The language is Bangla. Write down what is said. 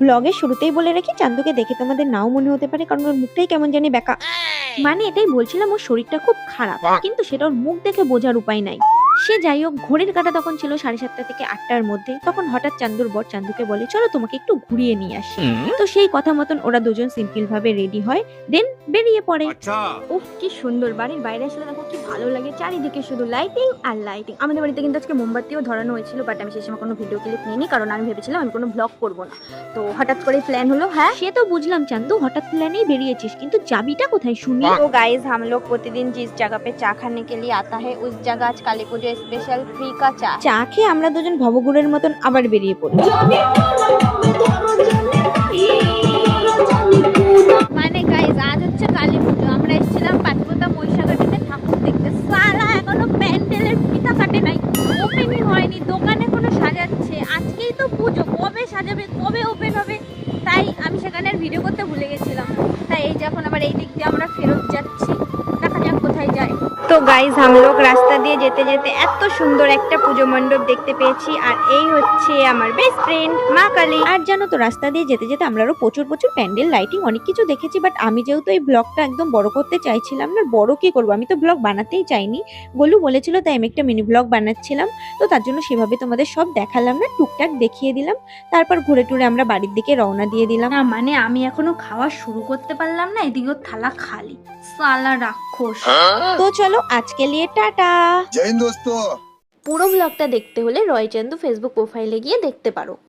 ব্লগের শুরুতেই বলে রাখি, চান্দুকে দেখে তোমাদের নাও মনে হতে পারে, কারণ ওর মুখটাই কেমন জানি বেকা। মানে এটাই বলছিলাম, ওর শরীরটা খুব খারাপ, কিন্তু সেটা ওর মুখ দেখে বোঝার উপায় নাই। সে যাই হোক, ঘড়ির কাঁটা তখন ছিল 7:30 থেকে 8টার মধ্যে। তখন হঠাৎ চান্দুর বর চান্দুকে বলে, চলো তোমাকে একটু ঘুরিয়ে নিয়ে আসি। তো সেই কথা মতন ওরা দুজন সিম্পল ভাবে রেডি হয়, দেন বেরিয়ে পড়ে। উফ, কি সুন্দর! বাড়ির বাইরে আসলে দেখো কি ভালো লাগে, চারিদিকে শুধু লাইটিং আর লাইটিং। আমাদের বাড়িতে কিন্তু আজকে মোমবাতিও ধরানো হয়েছিল, বাট আমি সেই সময় কোনো ভিডিও ক্লিপ নিইনি, কারণ আমি ভেবেছিলাম আমি কোনো ব্লগ করবো না। তো হঠাৎ করে প্ল্যান হলো। হ্যাঁ, সে তো বুঝলাম চান্দু, হঠাৎ প্ল্যানেই বেরিয়েছিস, কিন্তু চাবিটা কোথায় শুনি? तो गाइस, हम लोग प्रतिदिन जिस जगह पे चा खाने के लिए आता है, उस जगह आज काली पूजा स्पेशल फ्री का চা খেয়ে আমরা দুজন ভবঘুরের মতন আবার বেরিয়ে পড়ি। মানে গাইস, আজ হচ্ছে কালী পুজো। আমরা এসেছিলাম পাঁচপোতা মহিষাগড়িতে ঠাকুর দেখতে। সারা এখনো প্যান্ডেলের ফিতা কাটে নাই, ওপেনই হয়নি, দোকানে কোনো সাজাচ্ছে। আজকেই তো পুজো, কবে সাজাবে, কবে ওপেন হবে? তাই আমি সেখানে ভিডিও করতে ভুলে গেছিলাম। তাই এই যখন আবার এই দিক দিয়ে আমরা ফেরত যাচ্ছি, দেখা যাক কোথায় যাই। তো গাইজ, हम लोग রাস্তা দিয়ে যেতে যেতে এত সুন্দর একটা পুজো মণ্ডপ দেখতে পেয়েছি, আর এই হচ্ছে আমার বেস্ট ফ্রেন্ড মা কালী। আর জানো তো, রাস্তা দিয়ে যেতে যেতে আমরা আরো প্রচুর প্যান্ডেল, লাইটিং অনেক কিছু দেখেছি। বাট আমি যেহেতু এই ব্লগটা একদম বড় করতে চাইছিলাম না, বড় কি করবো, আমি তো ব্লগ বানাতেই চাইনি। গোলু বলেছিল, তাই আমি একটা মিনি ব্লগ বানাচ্ছিলাম। তো তার জন্য সেভাবে তোমাদের সব দেখালাম না, টুকটাক দেখিয়ে দিলাম। তারপর ঘুরে টুরে আমরা বাড়ির দিকে রওনা দিয়ে দিলাম। না মানে, আমি এখনো খাওয়া শুরু করতে পারলাম না, এদিকে থালা খালি, সালা রাক্ষস। তো চলো, আজকে লিয়ে টাটা। जय हिंद दोस्तों। পুরো ব্লগটা দেখতে হলে রয় চান্দু ফেসবুক প্রোফাইলে গিয়ে দেখতে পারো।